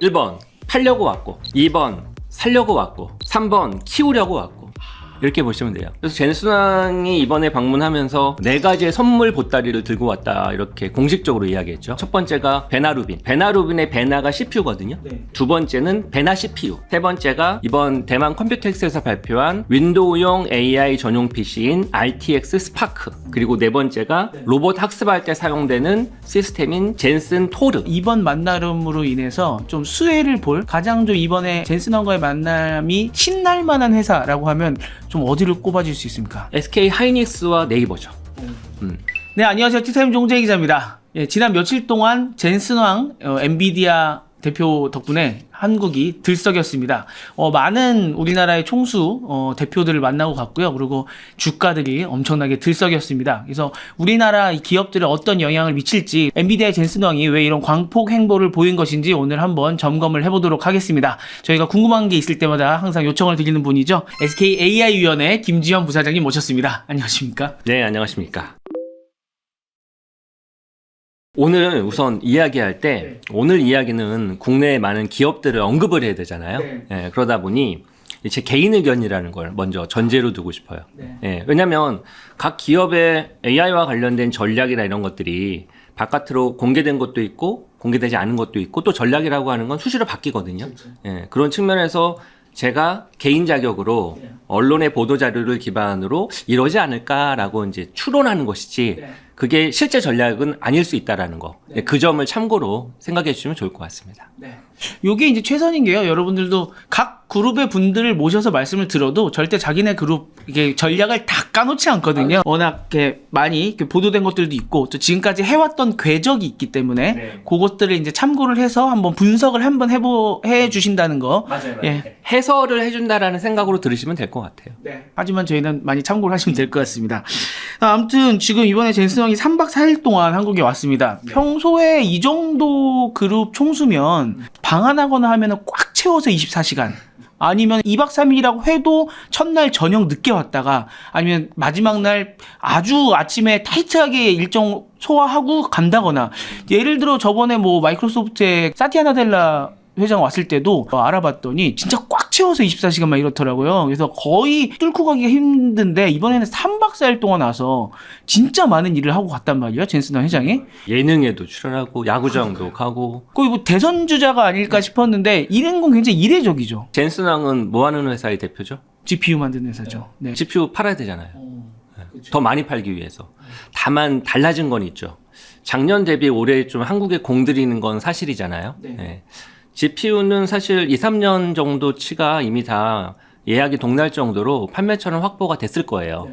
1번 팔려고 왔고, 2번 살려고 왔고, 3번 키우려고 왔고, 이렇게 보시면 돼요. 그래서 젠순왕이 이번에 방문하면서 4가지의 선물 보따리를 들고 왔다, 이렇게 공식적으로 이야기했죠. 첫 번째가 베나루빈. 베나루빈의 베나가 CPU거든요. 네. 두 번째는 베나 CPU. 세 번째가 이번 대만 컴퓨텍스에서 발표한 윈도우용 AI 전용 PC인 RTX 스파크. 그리고 네 번째가 로봇 학습할 때 사용되는 시스템인 젠슨 토르. 이번 만남으로 인해서 좀 수혜를 볼, 가장 좀 이번에 젠슨왕과의 만남이 신날 만한 회사라고 하면 좀 어디를 꼽아줄 수 있습니까? SK 하이닉스와 네이버죠. 네, 안녕하세요. 티타임 종재 기자입니다. 예, 지난 며칠 동안 젠슨왕 엔비디아 대표 덕분에 한국이 들썩였습니다. 많은 우리나라의 총수 대표들을 만나고 갔고요. 그리고 주가들이 엄청나게 들썩였습니다. 그래서 우리나라 기업들에 어떤 영향을 미칠지, 엔비디아의 젠슨왕이 왜 이런 광폭 행보를 보인 것인지 오늘 한번 점검을 해보도록 하겠습니다. 저희가 궁금한 게 있을 때마다 항상 요청을 드리는 분이죠. SK AI위원회 김지현 부사장님 모셨습니다. 안녕하십니까? 네, 안녕하십니까. 오늘 우선 이야기할 때, 오늘 이야기는 국내의 많은 기업들을 언급을 해야 되잖아요. 예, 그러다 보니 제 개인 의견이라는 걸 먼저 전제로 두고 싶어요. 예, 왜냐면 각 기업의 AI와 관련된 전략이나 이런 것들이 바깥으로 공개된 것도 있고 공개되지 않은 것도 있고, 또 전략이라고 하는 건 수시로 바뀌거든요. 예, 그런 측면에서 제가 개인 자격으로 언론의 보도 자료를 기반으로 이러지 않을까라고 이제 추론하는 것이지, 그게 실제 전략은 아닐 수 있다라는 거. 그 점을 참고로 생각해 주시면 좋을 것 같습니다. 요게 이제 최선인 게요. 여러분들도 각 그룹의 분들을 모셔서 말씀을 들어도 절대 자기네 그룹 이게 전략을 다 까놓지 않거든요. 워낙 이렇게 많이 이렇게 보도된 것들도 있고, 또 지금까지 해왔던 궤적이 있기 때문에 그것들을 이제 참고를 해서 한번 분석을 한번 해 주신다는 거. 맞아요. 예. 해설을 해준다라는 생각으로 들으시면 될 것 같아요. 하지만 저희는 많이 참고를 하시면 될 것 같습니다. 아무튼 지금 이번에 젠슨왕이 3박 4일 동안 한국에 왔습니다. 평소에 이 정도 그룹 총수면 방한하거나 하면은 꽉 채워서 24시간. 아니면 2박 3일이라고 해도 첫날 저녁 늦게 왔다가, 아니면 마지막 날 아주 아침에 타이트하게 일정 소화하고 간다거나, 예를 들어 저번에 뭐 마이크로소프트의 사티아 나델라 회장 왔을 때도 알아봤더니 진짜 꽉 채워서 24시간만 이렇더라고요. 그래서 거의 뚫고 가기가 힘든데, 이번에는 3박 4일 동안 와서 진짜 많은 일을 하고 갔단 말이에요, 젠슨왕 회장이. 예능에도 출연하고 야구장도 가고. 거의 뭐 대선 주자가 아닐까 싶었는데, 이런 건 굉장히 이례적이죠. 젠슨왕은 뭐 하는 회사의 대표죠? GPU 만드는 회사죠. 네. GPU 팔아야 되잖아요. 더 많이 팔기 위해서. 다만 달라진 건 있죠. 작년 대비 올해 좀 한국에 공들이는 건 사실이잖아요. 네. GPU는 사실 2, 3년 정도 치가 이미 다 예약이 동날 정도로 판매처는 확보가 됐을 거예요.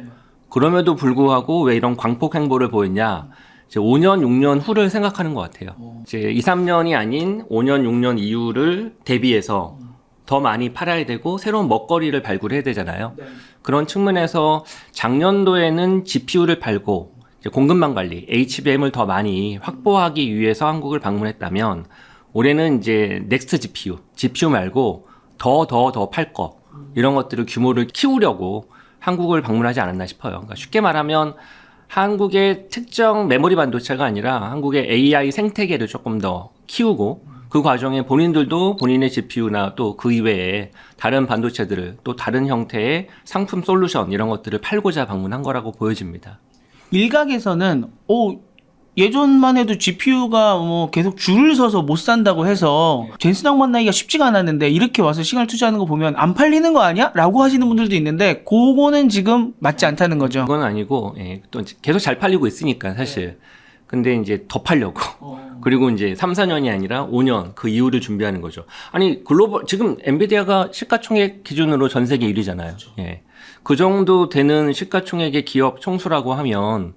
그럼에도 불구하고 왜 이런 광폭 행보를 보였냐? 이제 5년, 6년 후를 생각하는 것 같아요. 이제 2, 3년이 아닌 5년, 6년 이후를 대비해서 더 많이 팔아야 되고 새로운 먹거리를 발굴해야 되잖아요. 그런 측면에서 작년도에는 GPU를 팔고 이제 공급망 관리, HBM을 더 많이 확보하기 위해서 한국을 방문했다면, 올해는 이제 넥스트 GPU 말고 더 팔 거, 이런 것들을 규모를 키우려고 한국을 방문하지 않았나 싶어요. 그러니까 쉽게 말하면 한국의 특정 메모리 반도체가 아니라 한국의 AI 생태계를 조금 더 키우고, 그 과정에 본인들도 본인의 GPU나 또 그 이외에 다른 반도체들을, 또 다른 형태의 상품 솔루션, 이런 것들을 팔고자 방문한 거라고 보여집니다. 일각에서는 예전만 해도 GPU가 뭐 계속 줄을 서서 못 산다고 해서 젠슨왕 만나기가 쉽지가 않았는데, 이렇게 와서 시간을 투자하는 거 보면 안 팔리는 거 아니야? 라고 하시는 분들도 있는데, 그거는 지금 맞지 않다는 거죠. 그건 아니고, 또 계속 잘 팔리고 있으니까 사실. 근데 이제 더 팔려고. 그리고 이제 3, 4년이 아니라 5년, 그 이후를 준비하는 거죠. 아니, 지금 엔비디아가 시가총액 기준으로 전 세계 1위잖아요. 예. 그 정도 되는 시가총액의 기업 총수라고 하면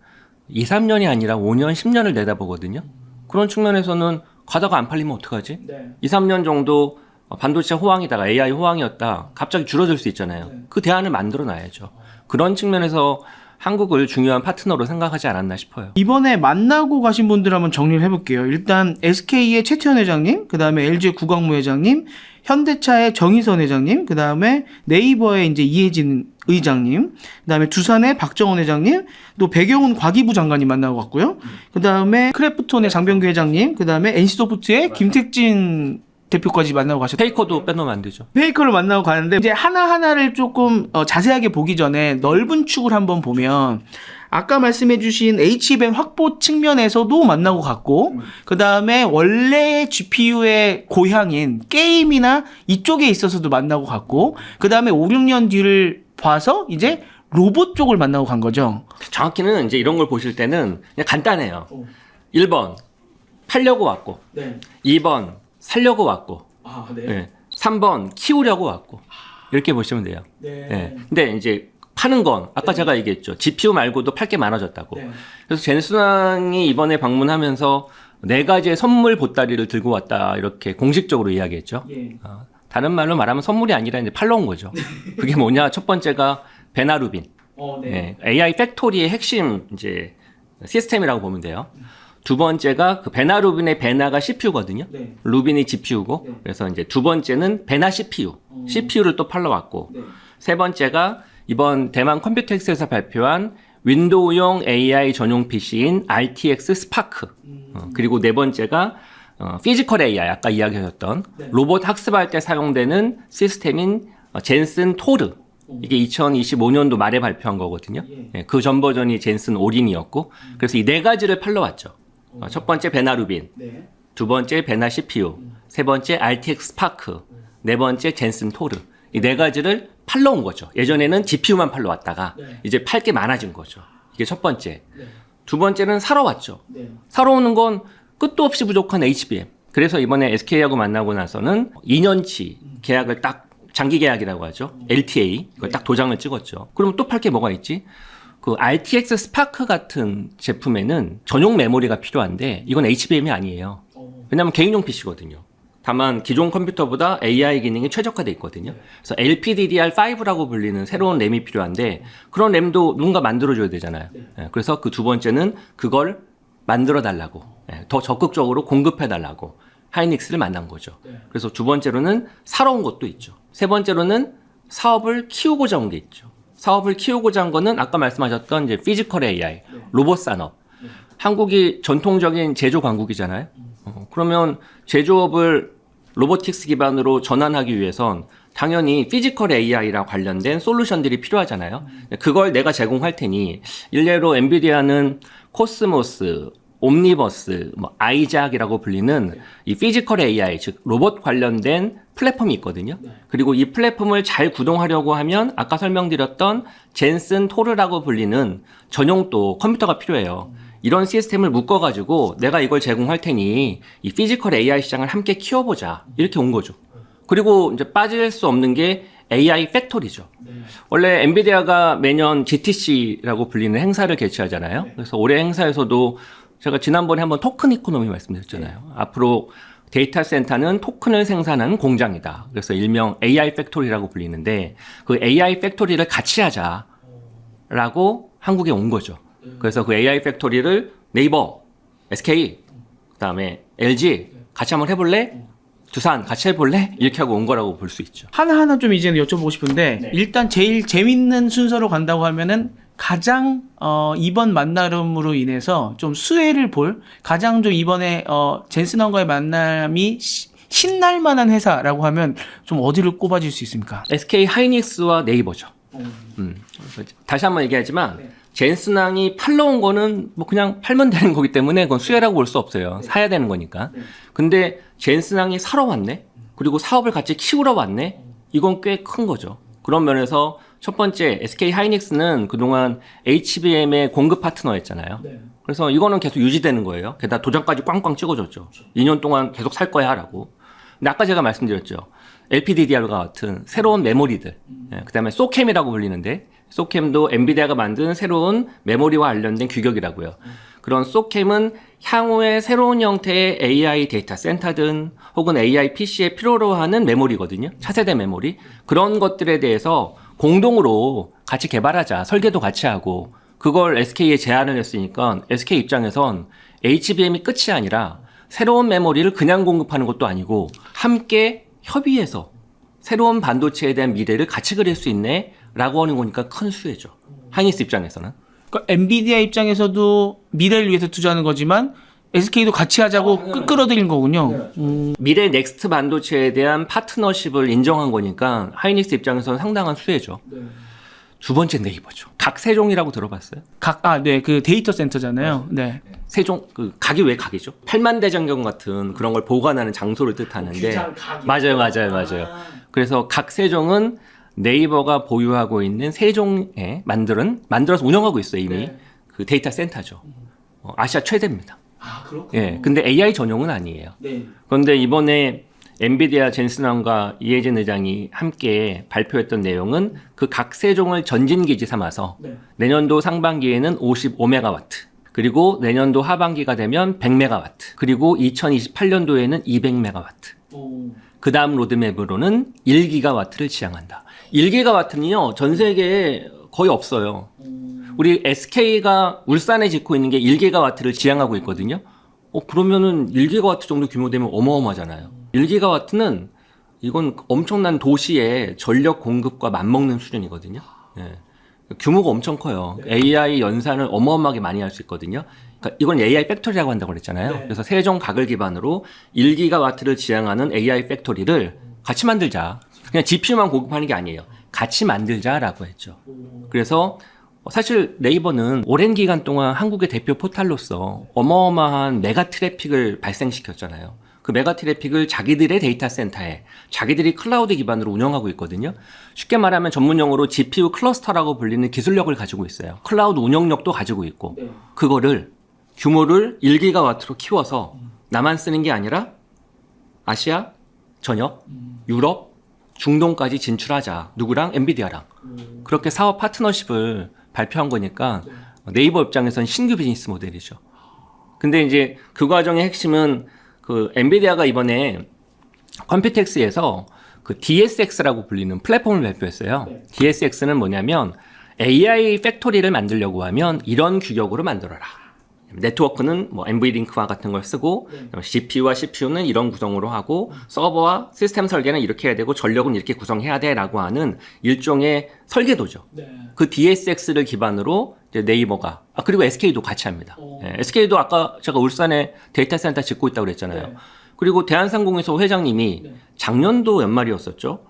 2, 3년이 아니라 5년, 10년을 내다보거든요. 그런 측면에서는 가다가 안 팔리면 어떡하지? 2, 3년 정도 반도체 호황이다가 AI 호황이었다, 갑자기 줄어들 수 있잖아요. 그 대안을 만들어 놔야죠. 그런 측면에서 한국을 중요한 파트너로 생각하지 않았나 싶어요. 이번에 만나고 가신 분들 한번 정리를 해볼게요. 일단 SK의 최태원 회장님, 그 다음에 LG 구광무 회장님, 현대차의 정의선 회장님, 그 다음에 네이버의 이제 이혜진 의장님, 그 다음에 두산의 박정원 회장님, 또 배경훈 과기부 장관님 만나고 갔고요. 그 다음에 크래프톤의 장병규 회장님, 그 다음에 NC소프트의 김택진 대표까지 만나고 가셨죠. 페이커도 빼놓으면 안 되죠. 페이커를 만나고 가는데 이제 하나하나를 조금 자세하게 보기 전에 넓은 축을 한번 보면 아까 말씀해주신 HBM 확보 측면에서도 만나고 갔고 그 다음에 원래 GPU의 고향인 게임이나 이쪽에 있어서도 만나고 갔고 그 다음에 5, 6년 뒤를 봐서 이제 로봇 쪽을 만나고 간 거죠. 정확히는 이제 이런 걸 보실 때는 그냥 간단해요. 1번 팔려고 왔고, 네. 2번 살려고 왔고, 아, 네. 네. 3번 키우려고 왔고 이렇게 보시면 돼요. 네. 네. 근데 이제 파는 건 아까 네. 제가 얘기했죠. GPU 말고도 팔 게 많아졌다고. 네. 그래서 젠슨왕이 이번에 방문하면서 4가지의 선물 보따리를 들고 왔다 이렇게 공식적으로 이야기했죠. 예. 다른 말로 말하면 선물이 아니라 이제 팔러 온 거죠. 그게 뭐냐? 첫 번째가 베나루빈. 네. AI 팩토리의 핵심 이제 시스템이라고 보면 돼요. 두 번째가 그 베나루빈의 베나가 CPU거든요. 네. 루빈이 GPU고. 네. 그래서 이제 두 번째는 베나 CPU. CPU를 또 팔러 왔고. 네. 세 번째가 이번 대만 컴퓨텍스에서 발표한 윈도우용 AI 전용 PC인 RTX 스파크. 그리고 네 번째가 피지컬 AI 아까 이야기하셨던 네. 로봇 학습할 때 사용되는 시스템인 젠슨 토르. 이게 2025년도 말에 발표한 거거든요. 예. 그 전 버전이 젠슨 오린이었고 그래서 이 4가지를 팔러 왔죠. 첫 번째 베나루빈, 네. 두 번째 베나 CPU, 세 번째 RTX 스파크, 네 번째 젠슨 토르. 이 4가지를 팔러 온 거죠. 예전에는 GPU만 팔러 왔다가 네. 이제 팔 게 많아진 거죠. 이게 첫 번째. 네. 두 번째는 사러 왔죠. 네. 사러 오는 건 끝도 없이 부족한 HBM. 그래서 이번에 SK하고 만나고 나서는 2년치 계약을 딱 장기 계약이라고 하죠. LTA. 이걸 딱 도장을 찍었죠. 그럼 또 팔 게 뭐가 있지? 그 RTX 스파크 같은 제품에는 전용 메모리가 필요한데 이건 HBM이 아니에요. 왜냐하면 개인용 PC거든요. 다만 기존 컴퓨터보다 AI 기능이 최적화돼 있거든요. 그래서 LPDDR5라고 불리는 새로운 램이 필요한데 그런 램도 누군가 만들어줘야 되잖아요. 그래서 그 두 번째는 그걸 만들어 달라고, 더 적극적으로 공급해 달라고 하이닉스를 만난 거죠. 그래서 두 번째로는 사러 온 것도 있죠. 세 번째로는 사업을 키우고자 온 게 있죠. 사업을 키우고자 한 거는 아까 말씀하셨던 이제 피지컬 AI, 로봇 산업. 한국이 전통적인 제조 강국이잖아요. 그러면 제조업을 로보틱스 기반으로 전환하기 위해선 당연히 피지컬 AI랑 관련된 솔루션들이 필요하잖아요. 그걸 내가 제공할 테니 일례로 엔비디아는 코스모스, 옴니버스, 아이작이라고 불리는 이 피지컬 AI, 즉 로봇 관련된 플랫폼이 있거든요. 그리고 이 플랫폼을 잘 구동하려고 하면 아까 설명드렸던 젠슨 토르라고 불리는 전용 또 컴퓨터가 필요해요. 이런 시스템을 묶어가지고 내가 이걸 제공할 테니 이 피지컬 AI 시장을 함께 키워보자 이렇게 온 거죠. 그리고 이제 빠질 수 없는 게 AI 팩토리죠. 원래 엔비디아가 매년 GTC라고 불리는 행사를 개최하잖아요. 그래서 올해 행사에서도 제가 지난번에 한번 토큰 이코노미 말씀드렸잖아요. 앞으로 데이터 센터는 토큰을 생산하는 공장이다. 그래서 일명 AI 팩토리라고 불리는데 그 AI 팩토리를 같이 하자라고 한국에 온 거죠. 그래서 그 AI 팩토리를 네이버, SK, 그다음에 LG 같이 한번 해볼래? 두산 같이 해볼래? 이렇게 하고 온 거라고 볼 수 있죠. 하나하나 좀 이제는 여쭤보고 싶은데 일단 제일 재밌는 순서로 간다고 하면은 가장 이번 만남으로 인해서 좀 수혜를 볼 가장 좀 이번에 젠슨왕과의 만남이 신날 만한 회사라고 하면 좀 어디를 꼽아줄 수 있습니까? SK 하이닉스와 네이버죠. 다시 한번 얘기하지만 젠슨왕이 팔러 온 거는 뭐 그냥 팔면 되는 거기 때문에 그건 수혜라고 볼 수 없어요. 사야 되는 거니까. 근데 젠슨왕이 사러 왔네? 그리고 사업을 같이 키우러 왔네? 이건 꽤 큰 거죠. 그런 면에서 첫 번째 SK 하이닉스는 그동안 HBM의 공급 파트너였잖아요. 그래서 이거는 계속 유지되는 거예요. 게다가 도장까지 꽝꽝 찍어줬죠. 2년 동안 계속 살 거야 라고. 근데 아까 제가 말씀드렸죠. LPDDR과 같은 새로운 메모리들, 그다음에 소캠이라고 불리는데 소캠도 엔비디아가 만든 새로운 메모리와 관련된 규격이라고요. 그런 소캠은 향후에 새로운 형태의 AI 데이터 센터든 혹은 AI PC에 필요로 하는 메모리거든요. 차세대 메모리. 그런 것들에 대해서 공동으로 같이 개발하자. 설계도 같이 하고 그걸 SK에 제안을 했으니까 SK 입장에선 HBM이 끝이 아니라 새로운 메모리를 그냥 공급하는 것도 아니고 함께 협의해서 새로운 반도체에 대한 미래를 같이 그릴 수 있네 라고 하는 거니까 큰 수혜죠. 하이닉스 입장에서는. 그러니까 엔비디아 입장에서도 미래를 위해서 투자하는 거지만 SK도 같이 하자고 끌어들인 거군요. 미래 넥스트 반도체에 대한 파트너십을 인정한 거니까 하이닉스 입장에서는 상당한 수혜죠. 두 번째 네이버죠. 각세종이라고 들어봤어요? 네, 그 데이터 센터잖아요. 네. 세종, 그 각이 왜 각이죠? 팔만대장경 같은 그런 걸 보관하는 장소를 뜻하는데. 맞아요. 그래서 각세종은 네이버가 보유하고 있는 세종에 만들어서 운영하고 있어요, 이미. 그 데이터 센터죠. 아시아 최대입니다. 그렇군요. 예, 근데 AI 전용은 아니에요. 네. 그런데 이번에 엔비디아 젠슨왕과 이해진 의장이 함께 발표했던 내용은 그 각세종을 전진기지 삼아서 내년도 상반기에는 55메가와트, 그리고 내년도 하반기가 되면 100메가와트, 그리고 2028년도에는 200메가와트. 그 다음 로드맵으로는 1기가와트를 지향한다. 1기가와트는요, 전 세계에 거의 없어요. 우리 SK가 울산에 짓고 있는 게 1기가와트를 지향하고 있거든요. 그러면은 1기가와트 정도 규모 되면 어마어마하잖아요. 1기가와트는 이건 엄청난 도시의 전력 공급과 맞먹는 수준이거든요. 예. 규모가 엄청 커요. AI 연산을 어마어마하게 많이 할 수 있거든요. 그러니까 이건 AI 팩토리라고 한다고 그랬잖아요. 그래서 세종 각을 기반으로 1기가와트를 지향하는 AI 팩토리를 같이 만들자. 그냥 GPU만 공급하는 게 아니에요. 같이 만들자라고 했죠. 그래서 사실 네이버는 오랜 기간 동안 한국의 대표 포탈로서 어마어마한 메가 트래픽을 발생시켰잖아요. 그 메가 트래픽을 자기들의 데이터 센터에 자기들이 클라우드 기반으로 운영하고 있거든요. 쉽게 말하면 전문용어로 GPU 클러스터라고 불리는 기술력을 가지고 있어요. 클라우드 운영력도 가지고 있고 그거를 규모를 1기가와트로 키워서 나만 쓰는 게 아니라 아시아, 전역, 유럽, 중동까지 진출하자. 누구랑? 엔비디아랑. 그렇게 사업 파트너십을 발표한 거니까 네이버 입장에서는 신규 비즈니스 모델이죠. 근데 이제 그 과정의 핵심은 그 엔비디아가 이번에 컴퓨텍스에서 그 DSX라고 불리는 플랫폼을 발표했어요. DSX는 뭐냐면 AI 팩토리를 만들려고 하면 이런 규격으로 만들어라. 네트워크는 뭐 NVLink와 같은 걸 쓰고 GPU와 CPU는 이런 구성으로 하고 서버와 시스템 설계는 이렇게 해야 되고 전력은 이렇게 구성해야 돼라고 하는 일종의 설계도죠. 그 DSX를 기반으로 이제 네이버가 그리고 SK도 같이 합니다. SK도 아까 제가 울산에 데이터 센터 짓고 있다고 그랬잖아요. 그리고 대한상공회소 회장님이 작년도 연말이었었죠.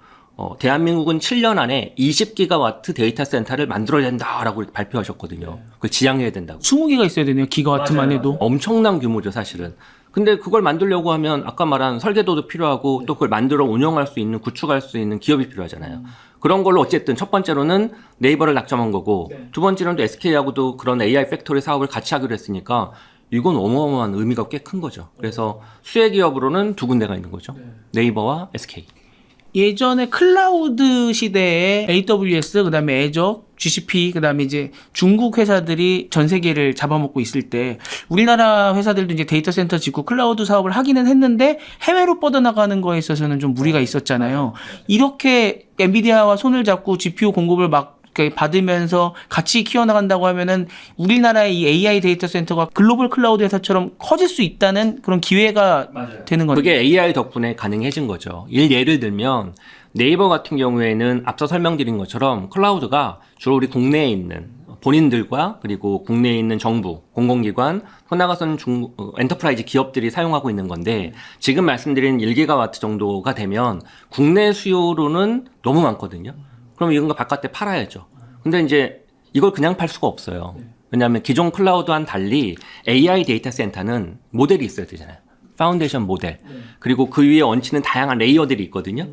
대한민국은 7년 안에 20기가와트 데이터 센터를 만들어야 된다라고 발표하셨거든요. 그걸 지향해야 된다고. 20개가 있어야 되네요. 기가와트만 해도. 엄청난 규모죠, 사실은. 근데 그걸 만들려고 하면 아까 말한 설계도도 필요하고 또 그걸 만들어 운영할 수 있는, 구축할 수 있는 기업이 필요하잖아요. 그런 걸로 어쨌든 첫 번째로는 네이버를 낙점한 거고 두 번째로는 또 SK하고도 그런 AI 팩토리 사업을 같이 하기로 했으니까 이건 어마어마한 의미가 꽤 큰 거죠. 그래서 수혜 기업으로는 두 군데가 있는 거죠. 네이버와 SK. 예전에 클라우드 시대에 AWS, 그다음에 애저, GCP, 그다음에 이제 중국 회사들이 전 세계를 잡아먹고 있을 때 우리나라 회사들도 이제 데이터 센터 짓고 클라우드 사업을 하기는 했는데 해외로 뻗어나가는 거에 있어서는 좀 무리가 있었잖아요. 이렇게 엔비디아와 손을 잡고 GPU 공급을 막 받으면서 같이 키워나간다고 하면은 우리나라의 이 AI 데이터 센터가 글로벌 클라우드 회사처럼 커질 수 있다는 그런 기회가 되는 거죠. 그게 AI 덕분에 가능해진 거죠. 예를 들면 네이버 같은 경우에는 앞서 설명드린 것처럼 클라우드가 주로 우리 국내에 있는 본인들과 그리고 국내에 있는 정부, 공공기관, 나아가서는 엔터프라이즈 기업들이 사용하고 있는 건데 지금 말씀드린 1기가와트 정도가 되면 국내 수요로는 너무 많거든요. 그럼 이건 거 바깥에 팔아야죠. 근데 이제 이걸 그냥 팔 수가 없어요. 왜냐하면 기존 클라우드와는 달리 AI 데이터 센터는 모델이 있어야 되잖아요. 파운데이션 모델. 그리고 그 위에 얹히는 다양한 레이어들이 있거든요.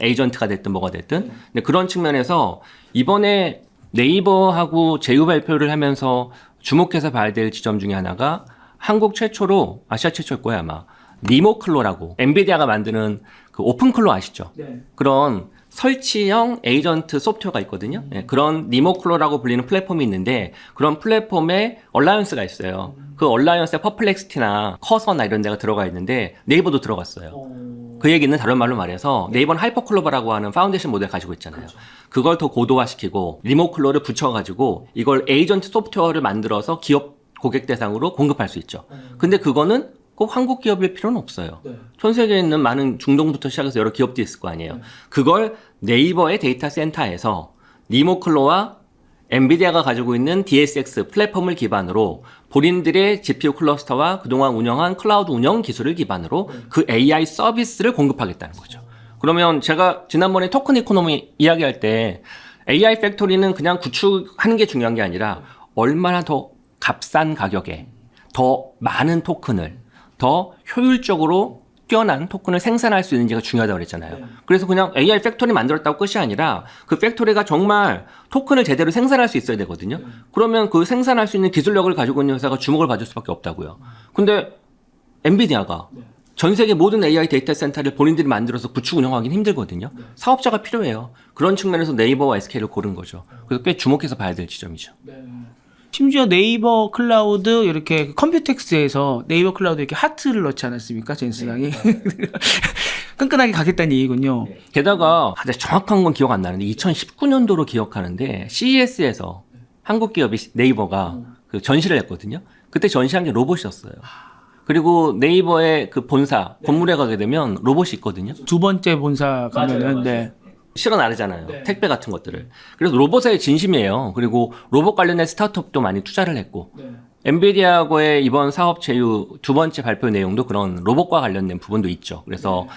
에이전트가 됐든 뭐가 됐든. 근데 그런 측면에서 이번에 네이버하고 제휴 발표를 하면서 주목해서 봐야 될 지점 중에 하나가 한국 최초로, 아시아 최초일 거야 아마, 니모클로라고 엔비디아가 만드는 그 오픈클로 아시죠? 그런 설치형 에이전트 소프트웨어가 있거든요. 그런 니모클로라고 불리는 플랫폼이 있는데 그런 플랫폼에 얼라이언스가 있어요. 그 얼라이언스에 퍼플렉시티나 커서나 이런 데가 들어가 있는데 네이버도 들어갔어요. 그 얘기는 다른 말로 말해서 네이버는 하이퍼클로버라고 하는 파운데이션 모델 가지고 있잖아요. 그걸 더 고도화시키고 니모클로를 붙여가지고 이걸 에이전트 소프트웨어를 만들어서 기업 고객 대상으로 공급할 수 있죠. 근데 그거는 꼭 한국 기업일 필요는 없어요. 전 세계에 있는 많은 중동부터 시작해서 여러 기업들이 있을 거 아니에요. 그걸 네이버의 데이터 센터에서 니모클로와 엔비디아가 가지고 있는 DSX 플랫폼을 기반으로 본인들의 GPU 클러스터와 그동안 운영한 클라우드 운영 기술을 기반으로 그 AI 서비스를 공급하겠다는 거죠. 그러면 제가 지난번에 토큰 이코노미 이야기할 때 AI 팩토리는 그냥 구축하는 게 중요한 게 아니라 얼마나 더 값싼 가격에 더 많은 토큰을 더 효율적으로 뛰어난 토큰을 생산할 수 있는지가 중요하다고 그랬잖아요. 그래서 그냥 AI 팩토리 만들었다고 끝이 아니라 그 팩토리가 정말 토큰을 제대로 생산할 수 있어야 되거든요. 그러면 그 생산할 수 있는 기술력을 가지고 있는 회사가 주목을 받을 수밖에 없다고요. 근데 엔비디아가 전 세계 모든 AI 데이터 센터를 본인들이 만들어서 구축 운영하기는 힘들거든요. 사업자가 필요해요. 그런 측면에서 네이버와 SK를 고른 거죠. 그래서 꽤 주목해서 봐야 될 지점이죠. 심지어 네이버 클라우드 이렇게 컴퓨텍스에서 네이버 클라우드 이렇게 하트를 넣지 않았습니까? 젠슨왕이 끈끈하게 가겠다는 얘기군요. 게다가 정확한 건 기억 안 나는데 2019년도로 기억하는데 CES에서 한국 기업이 네이버가 그 전시를 했거든요. 그때 전시한 게 로봇이었어요. 그리고 네이버의 그 본사 건물에 가게 되면 로봇이 있거든요. 두 번째 본사 가면은 맞아요. 실어 나르잖아요. 택배 같은 것들을. 그래서 로봇의 진심이에요. 그리고 로봇 관련된 스타트업도 많이 투자를 했고 엔비디아하고의 이번 사업 제휴 두 번째 발표 내용도 그런 로봇과 관련된 부분도 있죠. 그래서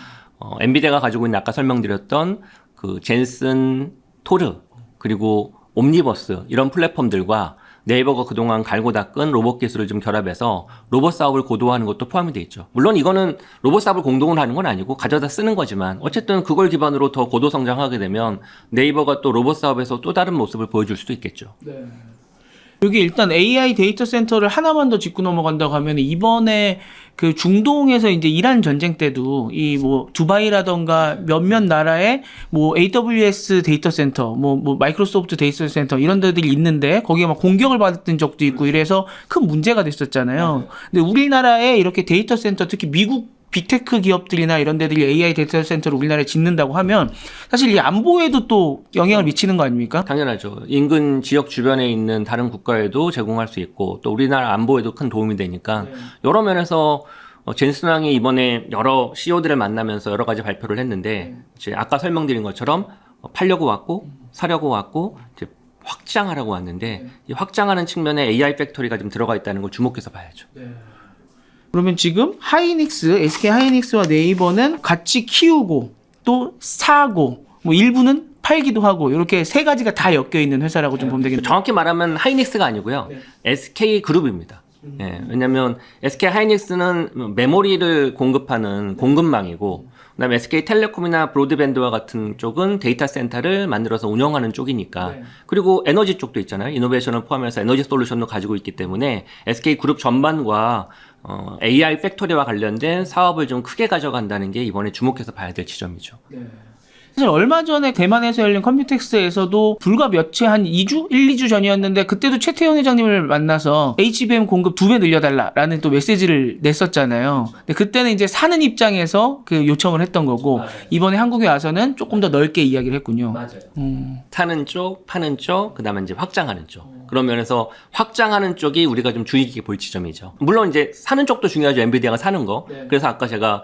엔비디아가 가지고 있는 아까 설명드렸던 그 젠슨 토르 그리고 옴니버스 이런 플랫폼들과 네이버가 그동안 갈고 닦은 로봇 기술을 좀 결합해서 로봇 사업을 고도화하는 것도 포함이 돼 있죠. 물론 이거는 로봇 사업을 공동으로 하는 건 아니고 가져다 쓰는 거지만 어쨌든 그걸 기반으로 더 고도 성장하게 되면 네이버가 또 로봇 사업에서 또 다른 모습을 보여줄 수도 있겠죠. 여기 일단 AI 데이터 센터를 하나만 더 짚고 넘어간다고 하면 이번에 그 중동에서 이제 이란 전쟁 때도 이 뭐 두바이라던가 몇몇 나라에 뭐 AWS 데이터 센터, 뭐 마이크로소프트 데이터 센터 이런 데들이 있는데 거기에 막 공격을 받았던 적도 있고 이래서 큰 문제가 됐었잖아요. 근데 우리나라에 이렇게 데이터 센터 특히 미국 빅테크 기업들이나 이런 데들이 AI 데이터 센터를 우리나라에 짓는다고 하면 사실 이 안보에도 또 영향을 미치는 거 아닙니까? 당연하죠. 인근 지역 주변에 있는 다른 국가에도 제공할 수 있고 또 우리나라 안보에도 큰 도움이 되니까 여러 면에서 젠슨 왕이 이번에 여러 CEO들을 만나면서 여러 가지 발표를 했는데 이제 아까 설명드린 것처럼 팔려고 왔고 사려고 왔고 이제 확장하라고 왔는데 이 확장하는 측면에 AI 팩토리가 좀 들어가 있다는 걸 주목해서 봐야죠. 그러면 지금 하이닉스, SK 하이닉스와 네이버는 같이 키우고 또 사고 뭐 일부는 팔기도 하고 이렇게 세 가지가 다 엮여 있는 회사라고 좀 보면 되겠네요. 정확히 말하면 하이닉스가 아니고요. SK 그룹입니다. 왜냐하면 SK 하이닉스는 메모리를 공급하는 공급망이고 그다음에 SK 텔레콤이나 브로드밴드와 같은 쪽은 데이터 센터를 만들어서 운영하는 쪽이니까 그리고 에너지 쪽도 있잖아요. 이노베이션을 포함해서 에너지 솔루션도 가지고 있기 때문에 SK 그룹 전반과 AI 팩토리와 관련된 사업을 좀 크게 가져간다는 게 이번에 주목해서 봐야 될 지점이죠. 사실 얼마 전에 대만에서 열린 컴퓨텍스에서도 불과 며칠 한 2주? 1, 2주 전이었는데 그때도 최태원 회장님을 만나서 HBM 공급 2배 늘려달라라는 또 메시지를 냈었잖아요. 근데 그때는 이제 사는 입장에서 그 요청을 했던 거고 맞아요. 이번에 한국에 와서는 조금 더 넓게 이야기를 했군요. 맞아요. 사는 쪽, 파는 쪽, 그다음에 이제 확장하는 쪽. 그런 면에서 확장하는 쪽이 우리가 좀 주의 깊게 볼 지점이죠. 물론 이제 사는 쪽도 중요하죠. 엔비디아가 사는 거. 그래서 아까 제가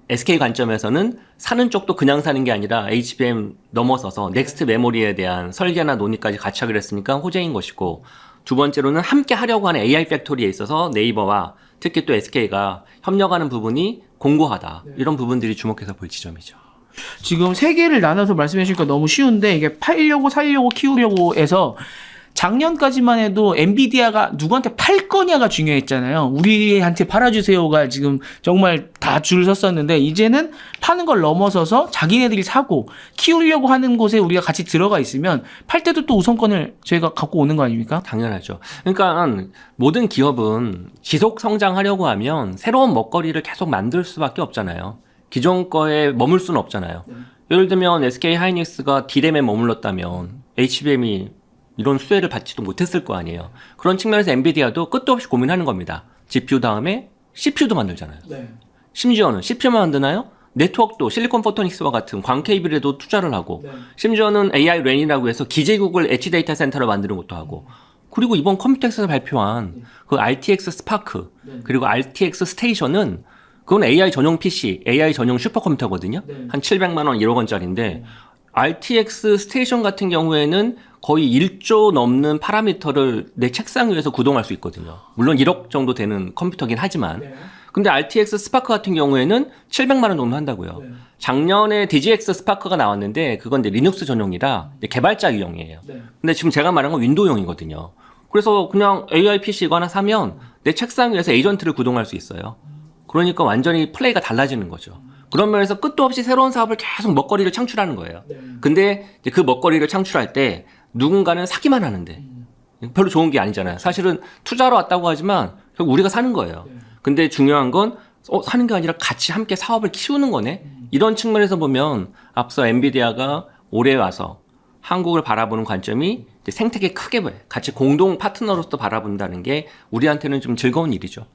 SK 관점에서는 사는 쪽도 그냥 사는 게 아니라 HBM 넘어서서 넥스트 메모리에 대한 설계나 논의까지 같이 하기로 했으니까 호재인 것이고 두 번째로는 함께 하려고 하는 AI 팩토리에 있어서 네이버와 특히 또 SK가 협력하는 부분이 공고하다. 이런 부분들이 주목해서 볼 지점이죠. 지금 세 개를 나눠서 말씀해 주니까 너무 쉬운데 이게 팔려고 살려고 키우려고 해서 작년까지만 해도 엔비디아가 누구한테 팔 거냐가 중요했잖아요. 우리한테 팔아주세요가 지금 정말 다 줄 섰었는데 이제는 파는 걸 넘어서서 자기네들이 사고 키우려고 하는 곳에 우리가 같이 들어가 있으면 팔 때도 또 우선권을 저희가 갖고 오는 거 아닙니까? 당연하죠. 그러니까 모든 기업은 지속 성장하려고 하면 새로운 먹거리를 계속 만들 수밖에 없잖아요. 기존 거에 머물 수는 없잖아요. 예를 들면 SK 하이닉스가 D램에 머물렀다면 HBM이 이런 수혜를 받지도 못했을 거 아니에요. 그런 측면에서 엔비디아도 끝도 없이 고민하는 겁니다. GPU 다음에 CPU도 만들잖아요. 심지어는 CPU만 만드나요? 네트워크도 실리콘 포토닉스와 같은 광 케이블에도 투자를 하고 심지어는 AI 랜이라고 해서 기재국을 엣지 데이터 센터를 만드는 것도 하고 그리고 이번 컴퓨텍스에서 발표한 그 RTX 스파크 그리고 RTX 스테이션은 그건 AI 전용 PC, AI 전용 슈퍼컴퓨터거든요. 한 700만 원, 1억 원짜리인데 RTX 스테이션 같은 경우에는 거의 1조 넘는 파라미터를 내 책상 위에서 구동할 수 있거든요. 물론 1억 정도 되는 컴퓨터긴 하지만. 네. 근데 RTX 스파크 같은 경우에는 700만 원 정도 한다고요. 네. 작년에 DGX 스파크가 나왔는데 그건 이제 리눅스 전용이라 이제 개발자용이에요. 네. 근데 지금 제가 말한 건 윈도우용이거든요. 그래서 그냥 AI PC 이거 하나 사면 내 책상 위에서 에이전트를 구동할 수 있어요. 그러니까 완전히 플레이가 달라지는 거죠. 그런 면에서 끝도 없이 새로운 사업을 계속 먹거리를 창출하는 거예요. 네. 근데 이제 그 먹거리를 창출할 때 누군가는 사기만 하는데 별로 좋은 게 아니잖아요. 사실은 투자로 왔다고 하지만 결국 우리가 사는 거예요. 근데 중요한 건 사는 게 아니라 같이 함께 사업을 키우는 거네. 이런 측면에서 보면 앞서 엔비디아가 올해 와서 한국을 바라보는 관점이 이제 생태계 크게 같이 공동 파트너로서 바라본다는 게 우리한테는 좀 즐거운 일이죠.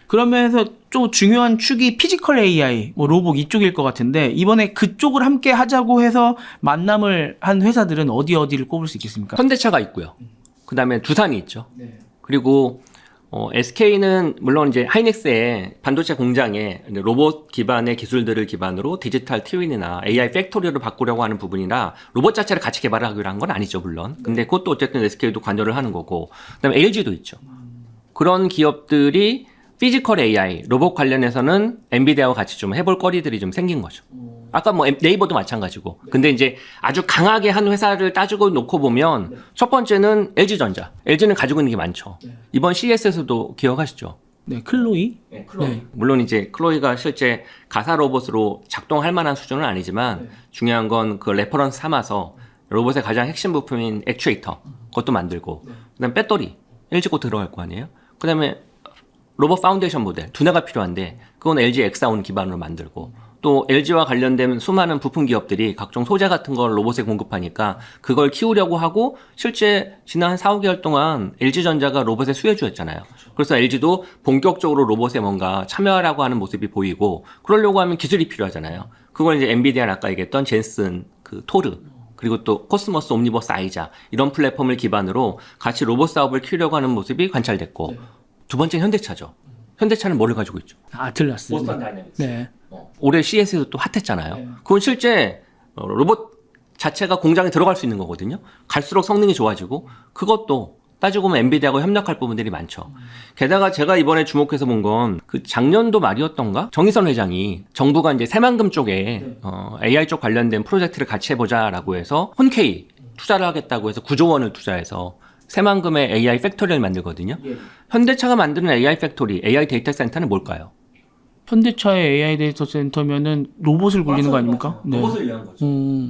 그런 면에서 좀 중요한 축이 피지컬 AI, 뭐 로봇 이쪽일 것 같은데 이번에 그쪽을 함께 하자고 해서 만남을 한 회사들은 어디를 꼽을 수 있겠습니까? 현대차가 있고요. 그 다음에 두산이 있죠. 네. 그리고 SK는 물론 이제 하이닉스의 반도체 공장에 로봇 기반의 기술들을 기반으로 디지털 트윈이나 AI 팩토리로 바꾸려고 하는 부분이라 로봇 자체를 같이 개발하기로 한 건 아니죠, 물론. 근데 그것도 어쨌든 SK도 관여를 하는 거고. 그다음에 LG도 있죠. 그런 기업들이 피지컬 AI, 로봇 관련해서는 엔비디아와 같이 좀 해볼 거리들이 좀 생긴 거죠. 아까 뭐 네이버도 마찬가지고. 근데 이제 아주 강하게 한 회사를 따지고 놓고 보면 첫 번째는 LG전자. LG는 가지고 있는 게 많죠. 이번 CES에서도 기억하시죠? 네, 클로이. 네, 클로이. 물론 이제 클로이가 실제 가사 로봇으로 작동할 만한 수준은 아니지만 중요한 건 그 레퍼런스 삼아서 로봇의 가장 핵심 부품인 액추에이터 그것도 만들고 그다음에 배터리 LG 거 들어갈 거 아니에요? 그다음에 로봇 파운데이션 모델 두뇌가 필요한데 그건 LG 엑사온 기반으로 만들고 또 LG와 관련된 수많은 부품 기업들이 각종 소재 같은 걸 로봇에 공급하니까 그걸 키우려고 하고 실제 지난 한 4, 5개월 동안 LG전자가 로봇의 수혜주였잖아요. 그래서 LG도 본격적으로 로봇에 뭔가 참여하라고 하는 모습이 보이고 그러려고 하면 기술이 필요하잖아요. 그걸 이제 엔비디아는 아까 얘기했던 젠슨, 그 토르 그리고 또 코스모스, 옴니버스, 아이자 이런 플랫폼을 기반으로 같이 로봇 사업을 키우려고 하는 모습이 관찰됐고 두 번째는 현대차죠. 현대차는 뭐를 가지고 있죠? 아틀라스. 보스턴 다이내믹스. 네. 올해 CES에도 또 핫했잖아요. 그건 실제 로봇 자체가 공장에 들어갈 수 있는 거거든요. 갈수록 성능이 좋아지고 그것도 따지고 보면 엔비디아하고 협력할 부분들이 많죠. 게다가 제가 이번에 주목해서 본 건 그 작년도 말이었던가 정의선 회장이 정부가 이제 새만금 쪽에 AI 쪽 관련된 프로젝트를 같이 해보자라고 해서 혼케이 투자를 하겠다고 해서 9조 원을 투자해서 새만금의 AI 팩토리를 만들거든요. 현대차가 만드는 AI 팩토리, AI 데이터 센터는 뭘까요? 현대차의 AI 데이터 센터면은 로봇을 굴리는 거 아닙니까? 네. 로봇을 위한 거죠.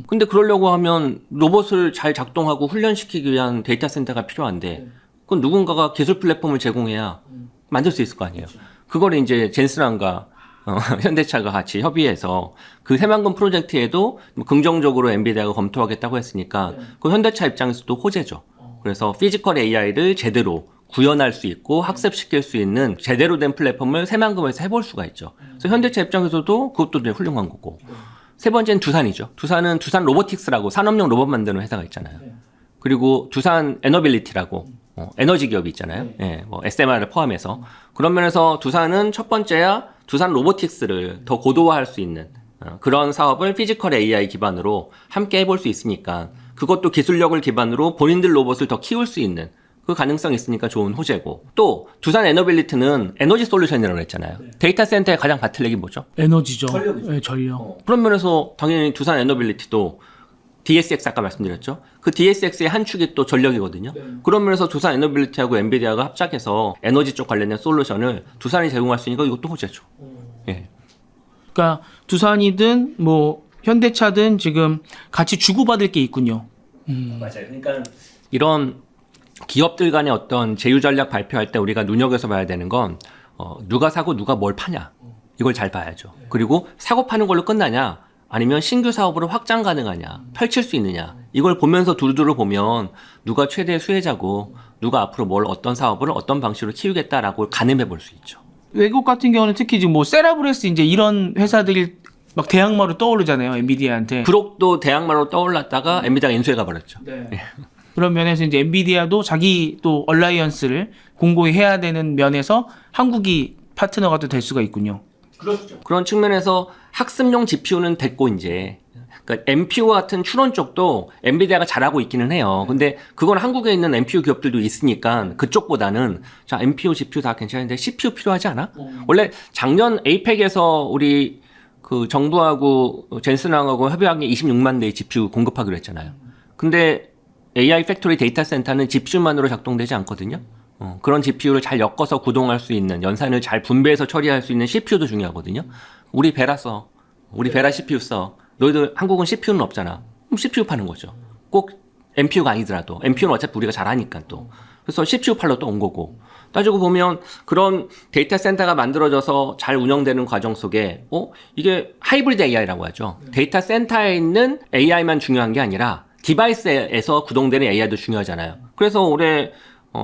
근데 그러려고 하면 로봇을 잘 작동하고 훈련시키기 위한 데이터 센터가 필요한데 그건 누군가가 기술 플랫폼을 제공해야 만들 수 있을 거 아니에요. 그걸 이제 젠슨함과 현대차가 같이 협의해서 그 새만금 프로젝트에도 긍정적으로 엔비디아가 검토하겠다고 했으니까 그 현대차 입장에서도 호재죠. 그래서 피지컬 AI를 제대로 구현할 수 있고 학습시킬 수 있는 제대로 된 플랫폼을 새만금에서 해볼 수가 있죠. 그래서 현대차 입장에서도 그것도 되게 훌륭한 거고. 세 번째는 두산이죠. 두산은 두산 로보틱스라고 산업용 로봇 만드는 회사가 있잖아요. 그리고 두산 에너빌리티라고 에너지 기업이 있잖아요. 예, 뭐 SMR을 포함해서. 그런 면에서 두산은 첫 번째야 두산 로보틱스를 더 고도화할 수 있는 그런 사업을 피지컬 AI 기반으로 함께 해볼 수 있으니까 그것도 기술력을 기반으로 본인들 로봇을 더 키울 수 있는 그 가능성이 있으니까 좋은 호재고 또 두산 에너빌리티는 에너지 솔루션이라고 했잖아요. 데이터 센터의 가장 바틀렉이 뭐죠? 에너지죠. 전력이죠. 네, 전력. 그런 면에서 당연히 두산 에너빌리티도 DSX 아까 말씀드렸죠. 그 DSX의 한 축이 또 전력이거든요. 그런 면에서 두산 에너빌리티하고 엔비디아가 합작해서 에너지 쪽 관련된 솔루션을 두산이 제공할 수 있는 거 이것도 호재죠. 예. 그러니까 두산이든 뭐 현대차든 지금 같이 주고받을 게 있군요. 맞아요. 그러니까 이런 기업들 간의 어떤 제휴 전략 발표할 때 우리가 눈여겨서 봐야 되는 건 누가 사고 누가 뭘 파냐 이걸 잘 봐야죠. 그리고 사고 파는 걸로 끝나냐 아니면 신규 사업으로 확장 가능하냐 펼칠 수 있느냐 이걸 보면서 두루두루 보면 누가 최대 수혜자고 누가 앞으로 뭘 어떤 사업을 어떤 방식으로 키우겠다라고 가늠해 볼 수 있죠. 외국 같은 경우는 특히 지금 뭐 세라브레스 이제 이런 회사들이 막 대항마로 떠오르잖아요. 엔비디아한테. 그룹도 대항마로 떠올랐다가 엔비디아가 인수해가 버렸죠. 네. 그런 면에서 이제 엔비디아도 자기 또 얼라이언스를 공고히 해야 되는 면에서 한국이 파트너가 또 될 수가 있군요. 그렇죠. 그런 측면에서 학습용 GPU는 됐고 이제 그러니까 NPU 같은 추론 쪽도 엔비디아가 잘하고 있기는 해요. 근데 그건 한국에 있는 NPU 기업들도 있으니까 그쪽보다는 자, NPU, GPU 다 괜찮은데 CPU 필요하지 않아? 원래 작년 APEC에서 우리 그 정부하고 젠슨왕하고 협의한 게 26만 대의 GPU 공급하기로 했잖아요. 근데 AI 팩토리 데이터 센터는 GPU만으로 작동되지 않거든요. 그런 GPU를 잘 엮어서 구동할 수 있는, 연산을 잘 분배해서 처리할 수 있는 CPU도 중요하거든요. 우리 베라 써. 우리 베라 CPU 써. 너희들 한국은 CPU는 없잖아. 그럼 CPU 파는 거죠. 꼭 NPU가 아니더라도. NPU는 어차피 우리가 잘하니까 또. 그래서 CPU 팔러 또 온 거고. 따지고 보면 그런 데이터 센터가 만들어져서 잘 운영되는 과정 속에 이게 하이브리드 AI라고 하죠. 데이터 센터에 있는 AI만 중요한 게 아니라 디바이스에서 구동되는 AI도 중요하잖아요. 그래서 올해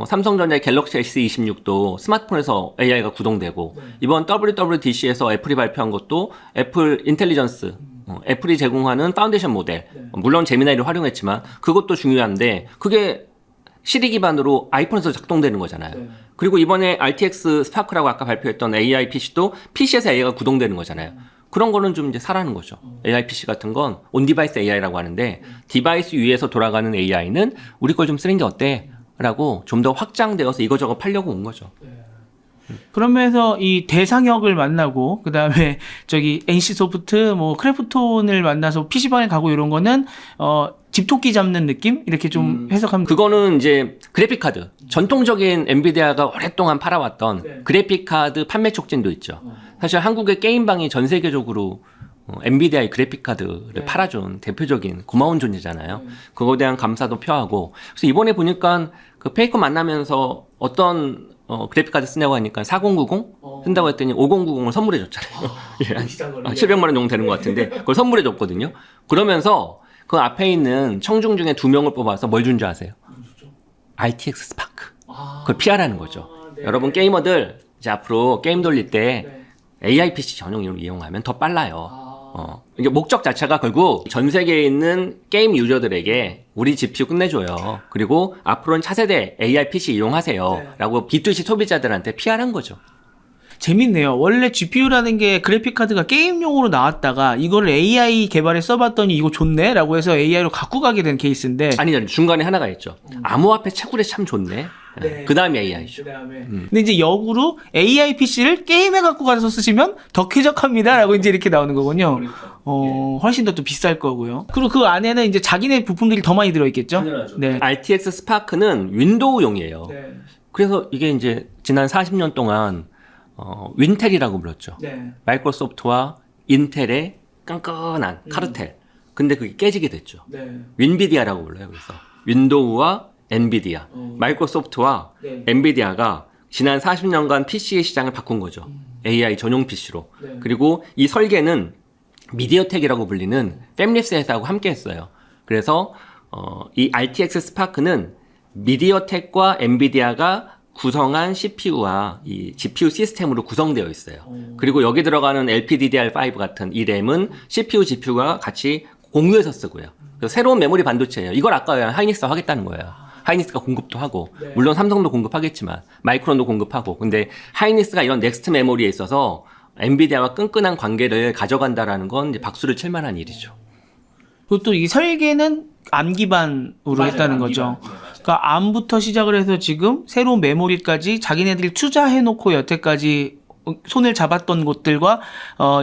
삼성전자의 갤럭시 S26도 스마트폰에서 AI가 구동되고 이번 WWDC에서 애플이 발표한 것도 애플 인텔리전스 애플이 제공하는 파운데이션 모델 물론 제미나이를 활용했지만 그것도 중요한데 그게 시리 기반으로 아이폰에서 작동되는 거잖아요. 그리고 이번에 RTX 스파크라고 아까 발표했던 AI PC도 PC에서 AI가 구동되는 거잖아요. 그런 거는 좀 이제 사라는 거죠. AI PC 같은 건 온디바이스 AI라고 하는데 디바이스 위에서 돌아가는 AI는 우리 걸 좀 쓰는 게 어때? 라고 좀 더 확장되어서 이거저거 팔려고 온 거죠. 그러면서 이 대상혁을 만나고 그다음에 저기 NC소프트 뭐 크래프톤을 만나서 PC방에 가고 이런 거는 집토끼 잡는 느낌 이렇게 좀 해석하면 그거는 이제 그래픽 카드 전통적인 엔비디아가 오랫동안 팔아왔던 그래픽 카드 판매 촉진도 있죠. 사실 한국의 게임방이 전 세계적으로 엔비디아의 그래픽 카드를 팔아준 대표적인 고마운 존재잖아요. 그거에 대한 감사도 표하고 그래서 이번에 보니까 그 페이커 만나면서 어떤 그래픽 카드 쓰냐고 하니까 4090 쓴다고 했더니 5090을 선물해 줬잖아요. 한 700만 원 정도 되는 것 같은데 그걸 선물해 줬거든요. 그러면서 그 앞에 있는 청중 중에 2명을 뽑아서 뭘 준 줄 아세요? RTX 스파크. 그걸 피하라는 거죠. 여러분 게이머들 이제 앞으로 게임 돌릴 때 AI PC 전용으로 이용하면 더 빨라요. 이게 목적 자체가 결국 전 세계에 있는 게임 유저들에게 우리 GPU 끝내줘요. 그리고 앞으로는 차세대 AI PC 이용하세요. 라고 B2C 소비자들한테 PR한 거죠. 재밌네요. 원래 GPU라는 게 그래픽카드가 게임용으로 나왔다가 이걸 AI 개발에 써봤더니 이거 좋네? 라고 해서 AI로 갖고 가게 된 케이스인데 아니죠. 중간에 하나가 있죠. 암호화폐 채굴에 참 좋네. 그 다음에 AI죠. 근데 이제 역으로 AI PC를 게임에 갖고 가서 쓰시면 더 쾌적합니다. 라고 이제 이렇게 나오는 거군요. 훨씬 더 또 비쌀 거고요. 그리고 그 안에는 이제 자기네 부품들이 더 많이 들어있겠죠? 네. RTX 스파크는 윈도우용이에요. 그래서 이게 이제 지난 40년 동안 윈텔이라고 불렀죠. 마이크로소프트와 인텔의 깐깐한 카르텔. 근데 그게 깨지게 됐죠. 윈비디아라고 불러요. 그래서 윈도우와 엔비디아, 마이크로소프트와 엔비디아가 지난 40년간 PC의 시장을 바꾼 거죠. AI 전용 PC로. 그리고 이 설계는 미디어텍이라고 불리는 팹리스 회사하고 함께 했어요. 그래서 이 RTX 스파크는 미디어텍과 엔비디아가 구성한 CPU와 이 GPU 시스템으로 구성되어 있어요. 그리고 여기 들어가는 LPDDR5 같은 이 램은 CPU, GPU가 같이 공유해서 쓰고요. 그래서 새로운 메모리 반도체예요. 이걸 아까 하이닉스가 하겠다는 거예요. 하이닉스가 공급도 하고 물론 삼성도 공급하겠지만 마이크론도 공급하고 근데 하이닉스가 이런 넥스트 메모리에 있어서 엔비디아와 끈끈한 관계를 가져간다라는 건 이제 박수를 칠 만한 일이죠. 그리고 또 이 설계는 암 기반으로 했다는 거죠. 그러니까 암부터 시작을 해서 지금 새로운 메모리까지 자기네들이 투자해놓고 여태까지 손을 잡았던 곳들과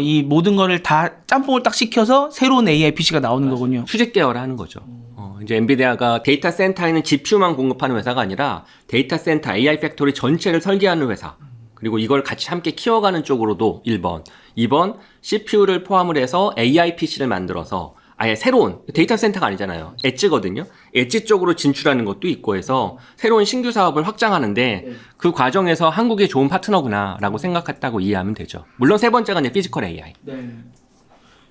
이 모든 거를 다 짬뽕을 딱 시켜서 새로운 AI PC가 나오는 거군요. 수직 계열을 하는 거죠. 이제 엔비디아가 데이터 센터에는 GPU만 공급하는 회사가 아니라 데이터 센터 AI 팩토리 전체를 설계하는 회사. 그리고 이걸 같이 함께 키워가는 쪽으로도 1번. 2번, CPU를 포함을 해서 AI PC를 만들어서 아예 새로운 데이터 센터가 아니잖아요. 엣지거든요. 엣지 쪽으로 진출하는 것도 있고 해서 새로운 신규 사업을 확장하는데 그 과정에서 한국이 좋은 파트너구나라고 생각했다고 이해하면 되죠. 물론 세 번째가 이제 피지컬 AI.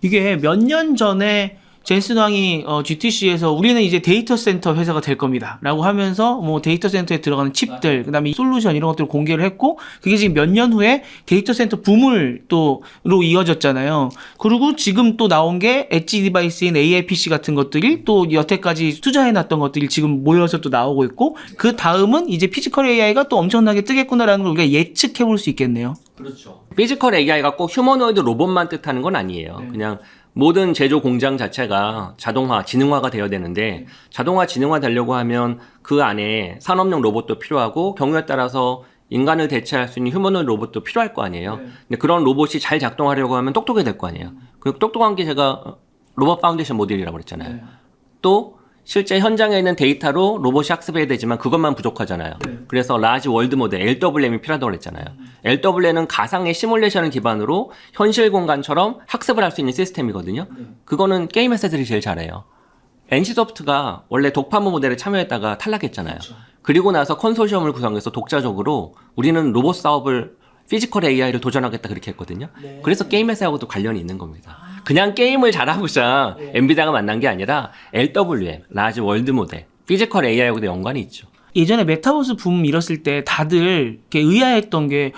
이게 몇 년 전에 젠슨 왕이 GTC에서 우리는 이제 데이터 센터 회사가 될 겁니다. 라고 하면서 뭐 데이터 센터에 들어가는 칩들, 그다음에 솔루션 이런 것들을 공개를 했고 그게 지금 몇 년 후에 데이터 센터 붐을 또로 이어졌잖아요. 그리고 지금 또 나온 게 엣지 디바이스인 AI PC 같은 것들이 또 여태까지 투자해놨던 것들이 지금 모여서 또 나오고 있고 그 다음은 이제 피지컬 AI가 또 엄청나게 뜨겠구나라는 걸 우리가 예측해 볼 수 있겠네요. 그렇죠. 피지컬 AI가 꼭 휴머노이드 로봇만 뜻하는 건 아니에요. 그냥 모든 제조 공장 자체가 자동화, 지능화가 되어야 되는데 자동화, 지능화 되려고 하면 그 안에 산업용 로봇도 필요하고 경우에 따라서 인간을 대체할 수 있는 휴머노id 로봇도 필요할 거 아니에요. 근데 그런 로봇이 잘 작동하려고 하면 똑똑해야 될 거 아니에요. 그 똑똑한 게 제가 로봇 파운데이션 모델이라고 그랬잖아요. 또 실제 현장에 있는 데이터로 로봇이 학습해야 되지만 그것만 부족하잖아요. 그래서 라지 월드 모델 LWM이 필요하다고 그랬잖아요. LWM은 가상의 시뮬레이션을 기반으로 현실 공간처럼 학습을 할 수 있는 시스템이거든요. 그거는 게임 회사들이 제일 잘해요. NC소프트가 원래 독파모 모델에 참여했다가 탈락했잖아요. 그리고 나서 컨소시엄을 구성해서 독자적으로 우리는 로봇 사업을 피지컬 AI를 도전하겠다 그렇게 했거든요. 그래서 게임 회사하고도 관련이 있는 겁니다. 그냥 게임을 잘하고자 엔비디아가 만난 게 아니라 LWM, 라지 월드 모델, 피지컬 AI하고도 연관이 있죠. 예전에 메타버스 붐 일었을 때 다들 이렇게 의아했던 게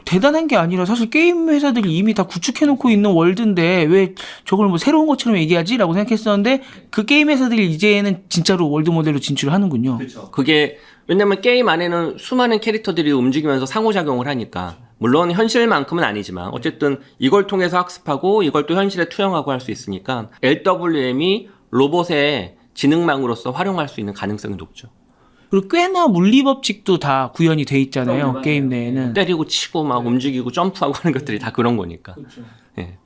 대단한 게 아니라 사실 게임 회사들이 이미 다 구축해놓고 있는 월드인데 왜 저걸 뭐 새로운 것처럼 얘기하지라고 생각했었는데 그 게임 회사들이 이제는 진짜로 월드 모델로 진출을 하는군요. 그렇죠. 그게 왜냐면 게임 안에는 수많은 캐릭터들이 움직이면서 상호작용을 하니까 물론 현실만큼은 아니지만 어쨌든 이걸 통해서 학습하고 이걸 또 현실에 투영하고 할 수 있으니까 LWM이 로봇의 지능망으로서 활용할 수 있는 가능성이 높죠. 그리고 꽤나 물리법칙도 다 구현이 돼 있잖아요. 게임 내에는. 때리고 치고 막 움직이고 점프하고 하는 것들이 다 그런 거니까. 예.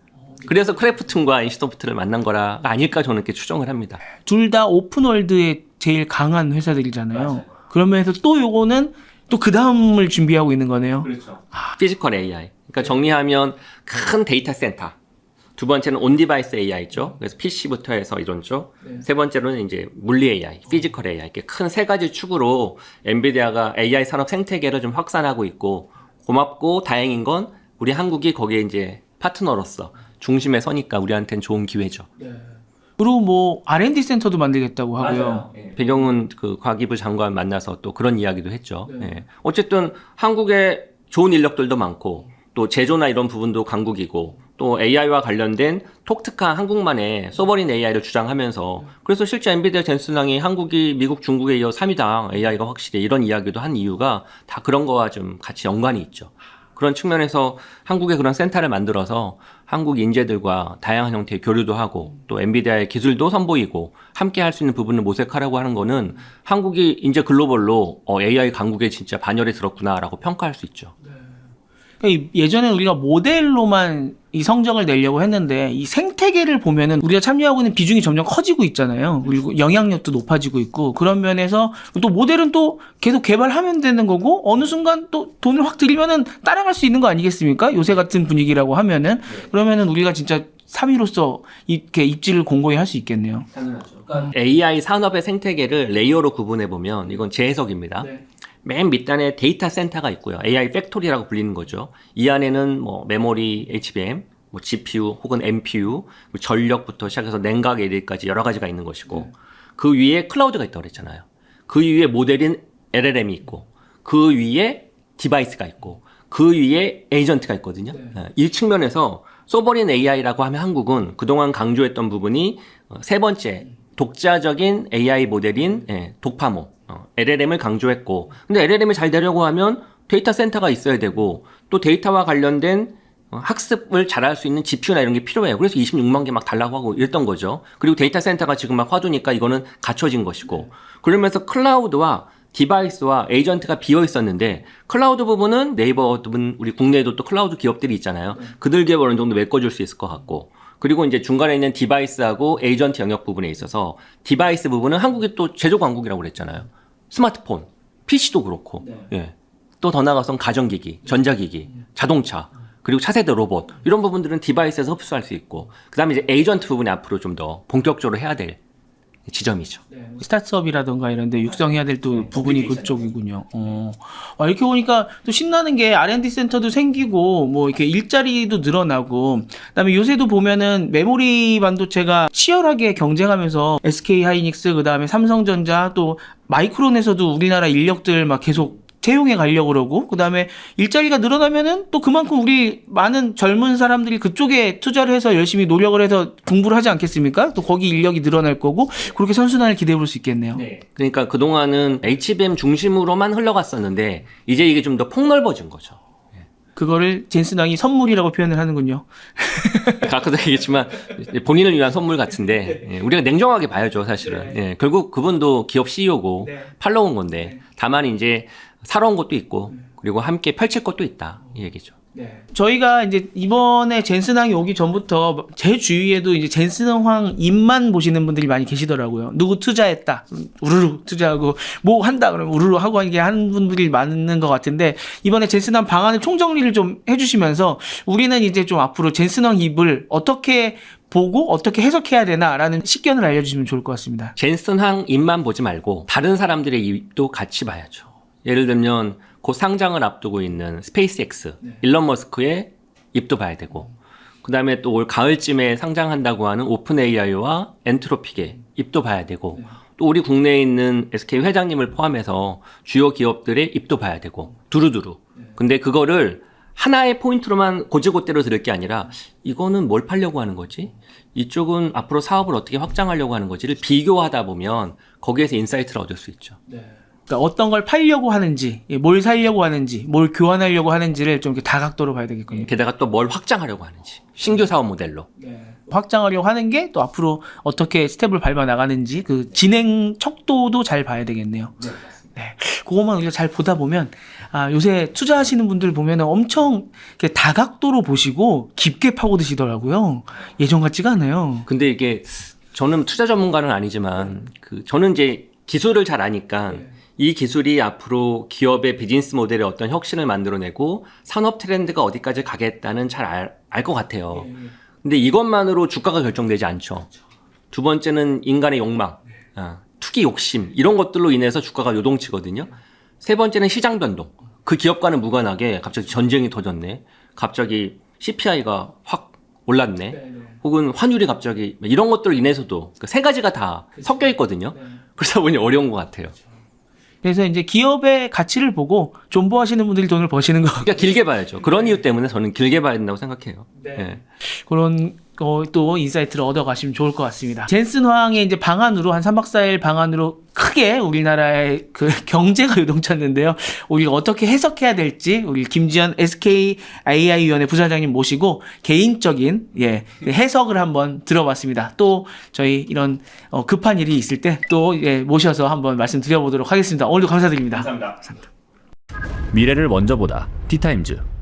그래서 크래프튼과 NC소프트를 만난 거라 아닐까 저는 이렇게 추정을 합니다. 둘 다 오픈월드에 제일 강한 회사들이잖아요. 그러면서 또 요거는 또 그 다음을 준비하고 있는 거네요. 그렇죠. 피지컬 AI. 그러니까 정리하면 큰 데이터 센터. 두 번째는 온디바이스 AI죠. 그래서 PC부터 해서 이런 쪽. 세 번째로는 이제 물리 AI, 피지컬 AI. 이렇게 큰 세 가지 축으로 엔비디아가 AI 산업 생태계를 좀 확산하고 있고 고맙고 다행인 건 우리 한국이 거기에 이제 파트너로서 중심에 서니까 우리한테는 좋은 기회죠. 그리고 뭐 R&D 센터도 만들겠다고 하고요. 배경은 그 과기부 장관 만나서 또 그런 이야기도 했죠. 예. 어쨌든 한국에 좋은 인력들도 많고 또 제조나 이런 부분도 강국이고 또 AI와 관련된 독특한 한국만의 소버린 AI를 주장하면서 그래서 실제 엔비디아 젠슨왕이 한국이 미국 중국에 이어 3위다 AI가 확실히 이런 이야기도 한 이유가 다 그런 거와 좀 같이 연관이 있죠. 그런 측면에서 한국에 그런 센터를 만들어서 한국 인재들과 다양한 형태의 교류도 하고 또 엔비디아의 기술도 선보이고 함께 할 수 있는 부분을 모색하라고 하는 거는 한국이 이제 글로벌로 AI 강국에 진짜 반열에 들었구나라고 평가할 수 있죠. 예전에 우리가 모델로만 이 성적을 내려고 했는데 이 생태계를 보면은 우리가 참여하고 있는 비중이 점점 커지고 있잖아요. 그리고 영향력도 높아지고 있고 그런 면에서 또 모델은 또 계속 개발하면 되는 거고 어느 순간 또 돈을 확 들이면은 따라갈 수 있는 거 아니겠습니까? 요새 같은 분위기라고 하면은 그러면은 우리가 진짜 3위로서 이렇게 입지를 공고히 할 수 있겠네요. 당연하죠. 그러니까 AI 산업의 생태계를 레이어로 구분해 보면 이건 제 해석입니다. 맨 밑단에 데이터 센터가 있고요. AI 팩토리라고 불리는 거죠. 이 안에는 뭐 메모리, HBM, 뭐 GPU 혹은 NPU, 전력부터 시작해서 냉각 AD까지 여러 가지가 있는 것이고 그 위에 클라우드가 있다고 그랬잖아요. 그 위에 모델인 LLM이 있고 그 위에 디바이스가 있고 그 위에 에이전트가 있거든요. 이 측면에서 소버린 AI라고 하면 한국은 그동안 강조했던 부분이 세 번째 독자적인 AI 모델인 독파모 LLM을 강조했고 근데 LLM을 잘 되려고 하면 데이터 센터가 있어야 되고 또 데이터와 관련된 학습을 잘할 수 있는 GPU나 이런 게 필요해요. 그래서 26만 개 막 달라고 하고 이랬던 거죠. 그리고 데이터 센터가 지금 막 화두니까 이거는 갖춰진 것이고 그러면서 클라우드와 디바이스와 에이전트가 비어 있었는데 클라우드 부분은 네이버 부분 우리 국내에도 또 클라우드 기업들이 있잖아요. 그들 기업 어느 정도 메꿔줄 수 있을 것 같고 그리고 이제 중간에 있는 디바이스하고 에이전트 영역 부분에 있어서 디바이스 부분은 한국이 또 제조 강국이라고 그랬잖아요. 스마트폰, PC도 그렇고 예. 또 더 나아가서는 가전기기, 전자기기, 자동차 그리고 차세대 로봇 이런 부분들은 디바이스에서 흡수할 수 있고 그 다음에 이제 에이전트 부분이 앞으로 좀 더 본격적으로 해야 될 지점이죠. 스타트업이라든가 이런 데 육성해야 될 또 부분이 그쪽이군요. 이렇게 보니까 또 신나는 게 R&D 센터도 생기고 뭐 이렇게 일자리도 늘어나고 그다음에 요새도 보면은 메모리 반도체가 치열하게 경쟁하면서 SK 하이닉스 그다음에 삼성전자 또 마이크론에서도 우리나라 인력들 막 계속 채용해 가려고 그러고 그다음에 일자리가 늘어나면은 또 그만큼 우리 많은 젊은 사람들이 그쪽에 투자를 해서 열심히 노력을 해서 공부를 하지 않겠습니까? 또 거기 인력이 늘어날 거고 그렇게 선순환을 기대해 볼 수 있겠네요. 네. 그러니까 그동안은 HBM 중심으로만 흘러갔었는데 이제 이게 좀 더 폭넓어진 거죠. 그거를 젠슨 왕이 선물이라고 표현을 하는군요. 아까도 얘기했지만 본인을 위한 선물 같은데 예, 우리가 냉정하게 봐야죠 사실은. 예, 결국 그분도 기업 CEO고 팔러온 건데 다만 이제 사러 온 것도 있고 그리고 함께 펼칠 것도 있다 이 얘기죠. 저희가 이제 이번에 젠슨 왕이 오기 전부터 제 주위에도 이제 젠슨 왕 입만 보시는 분들이 많이 계시더라고요. 누구 투자했다, 우르르 투자하고 뭐 한다 그러면 우르르 하고 이게 하는 분들이 많은 것 같은데 이번에 젠슨 왕 방안을 총정리를 좀 해주시면서 우리는 이제 좀 앞으로 젠슨 왕 입을 어떻게 보고 어떻게 해석해야 되나라는 식견을 알려주시면 좋을 것 같습니다. 젠슨 황 입만 보지 말고 다른 사람들의 입도 같이 봐야죠. 예를 들면 곧 상장을 앞두고 있는 스페이스X, 일론 머스크의 입도 봐야 되고 그 다음에 또 올 가을쯤에 상장한다고 하는 오픈 AI와 엔트로픽의 입도 봐야 되고 또 우리 국내에 있는 SK 회장님을 포함해서 주요 기업들의 입도 봐야 되고 두루두루. 근데 그거를 하나의 포인트로만 고지고대로 들을 게 아니라 이거는 뭘 팔려고 하는 거지? 이쪽은 앞으로 사업을 어떻게 확장하려고 하는 거지를 비교하다 보면 거기에서 인사이트를 얻을 수 있죠. 그러니까 어떤 걸 팔려고 하는지, 뭘 살려고 하는지, 뭘 교환하려고 하는지를 좀 이렇게 다각도로 봐야 되겠군요. 게다가 또 뭘 확장하려고 하는지 신규 사업 모델로. 확장하려고 하는 게 또 앞으로 어떻게 스텝을 밟아 나가는지 그 진행 척도도 잘 봐야 되겠네요. 네, 그것만 우리가 잘 보다 보면 요새 투자하시는 분들 보면 엄청 이렇게 다각도로 보시고 깊게 파고드시더라고요. 예전 같지가 않아요. 근데 이게 저는 투자 전문가는 아니지만 저는 이제 기술을 잘 아니까 이 기술이 앞으로 기업의 비즈니스 모델에 어떤 혁신을 만들어내고 산업 트렌드가 어디까지 가겠다는 잘 알 것 같아요. 근데 이것만으로 주가가 결정되지 않죠. 두 번째는 인간의 욕망, 투기 욕심 이런 것들로 인해서 주가가 요동치거든요. 세 번째는 시장 변동. 그 기업과는 무관하게 갑자기 전쟁이 터졌네. 갑자기 CPI가 확 올랐네. 혹은 환율이 갑자기 이런 것들로 인해서도 그 세 가지가 다 섞여 있거든요. 그러다 보니 어려운 것 같아요. 그래서 이제 기업의 가치를 보고 존버하시는 분들이 돈을 버시는 거. 그러니까 길게 봐야죠. 그런 이유 때문에 저는 길게 봐야 된다고 생각해요. 네. 그런 또 인사이트를 얻어가시면 좋을 것 같습니다. 젠슨 황의 이제 방안으로 한 3박 4일 방안으로 크게 우리나라의 그 경제가 요동쳤는데요. 우리가 어떻게 해석해야 될지 우리 김지현 SK AI위원회 부사장님 모시고 개인적인 해석을 한번 들어봤습니다. 또 저희 이런 급한 일이 있을 때 또 모셔서 한번 말씀드려보도록 하겠습니다. 오늘도 감사드립니다. 감사합니다. 미래를 먼저 보다 티타임즈.